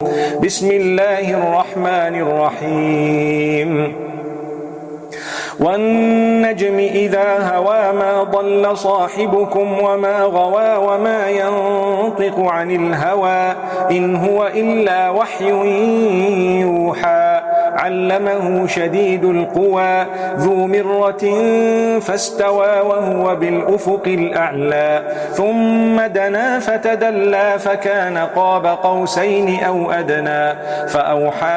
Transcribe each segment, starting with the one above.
بسم الله الرحمن الرحيم والنجم إذا هوى ما ضل صاحبكم وما غوى وما ينطق عن الهوى إن هو إلا وحي يوحى علمه شديد القوى ذو مرة فاستوى وهو بالأفق الأعلى ثم دنا فتدلى فكان قاب قوسين أو أدنى فأوحى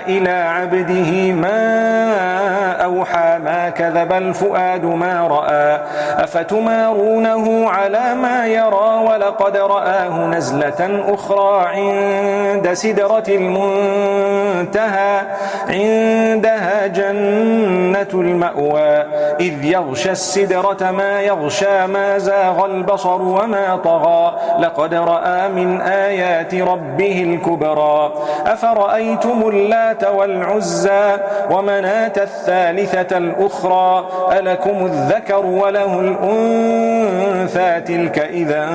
إلى عبده ما أوحى ما كذب الفؤاد ما رأى أفتمارونه على ما يرى ولقد رآه نزلة أخرى عند سدرة المنتهى عندها جنة المأوى إذ يغشى السدرة ما يغشى ما زاغ البصر وما طغى لقد رأى من آيات ربه الكبرى أفرأيتم اللات والعزى ومناة الثالثة الأخرى ألكم الذكر وله الأنثى تلك إذا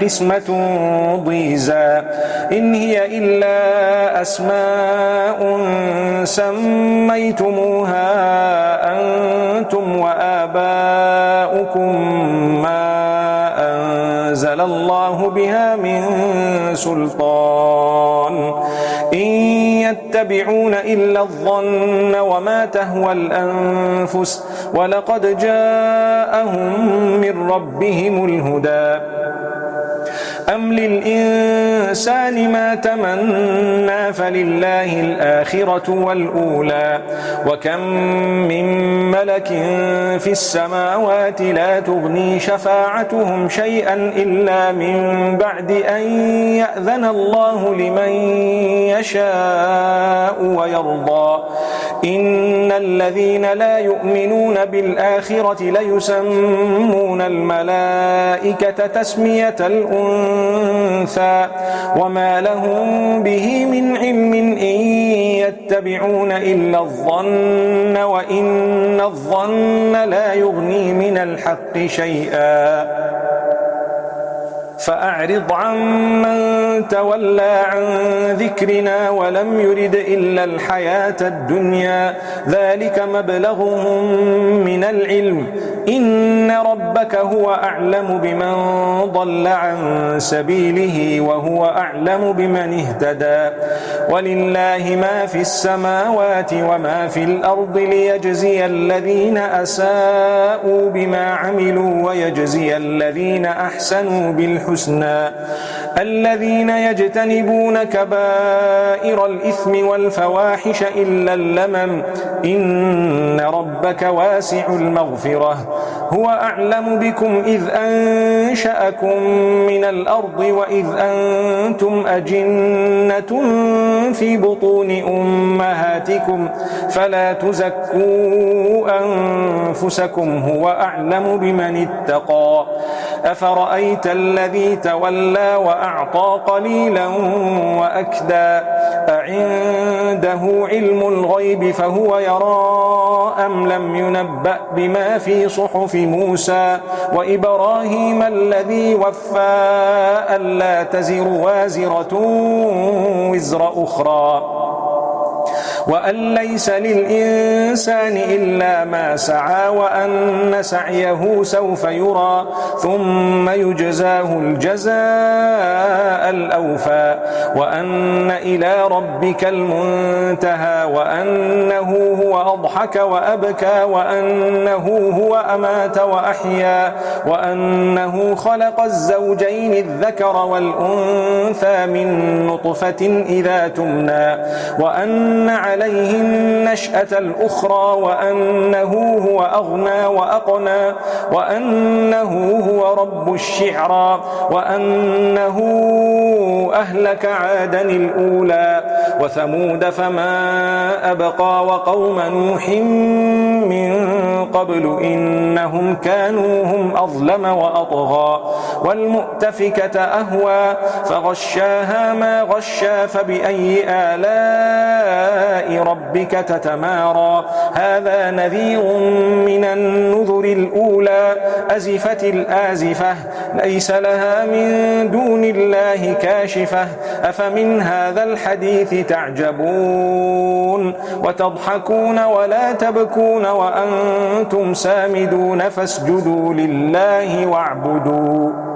قسمة ضيزى إن هي إلا أسماء سميتموها أنتم وآباؤكم ما أنزل الله بها من سلطان إن يتبعون إلا الظن وما تهوى الأنفس ولقد جاءهم من ربهم الهدى أم للإنسان ما تمنى فلله الآخرة والأولى وكم من ملك في السماوات لا تغني شفاعتهم شيئا إلا من بعد أن يأذن الله لمن يشاء ويرضى إن الذين لا يؤمنون بالآخرة ليسمون الملائكة تسمية الأنثى وما لهم به من علم إن يتبعون إلا الظن وإن الظن لا يغني من الحق شيئا فأعرض عمن تولى عن ذكرنا ولم يرد إلا الحياة الدنيا ذلك مبلغهم من العلم إن ربك هو أعلم بمن ضل عن سبيله وهو أعلم بمن اهتدى ولله ما في السماوات وما في الأرض ليجزي الذين أساءوا بما عملوا ويجزي الذين أحسنوا بالحسنى الذين يجتنبون كبائر الإثم والفواحش إلا اللمم إن ربك واسع المغفرة هو أعلم بكم إذ أنشأكم من الأرض وإذ أنتم أجنة في بطون أمهاتكم فلا تزكوا أنفسكم هو أعلم بمن اتقى أفرأيت الذي تولى وأعطى قليلا وأكدى أعنده علم الغيب فهو يرى أم لم ينبأ بما في صحف موسى وإبراهيم الذي وفى ألا تزر وازرة وزر أخرى وأن ليس للإنسان إلا ما سعى وأن سعيه سوف يرى ثم يجزاه الجزاء الأوفى وأن إلى ربك المنتهى وأنه هو أضحك وأبكى وأنه هو أمات وأحيا وأنه خلق الزوجين الذكر والأنثى من نطفة إذا تمنى وأن عليه النشأة الأخرى وأنه هو أغنى وأقنى وأنه هو رب الشعرى وأنه أهلك عادا الأولى وثمود فما أبقى وقوم نوح من قبل إنهم كانوا هم أظلم وأطغى والمؤتفكة أهوى فغشاها ما غشا فبأي آلاء آلاء ربك تتمارى هذا نذير من النذر الأولى أزفت الآزفة ليس لها من دون الله كاشفة أفمن هذا الحديث تعجبون وتضحكون ولا تبكون وأنتم سامدون فاسجدوا لله واعبدوا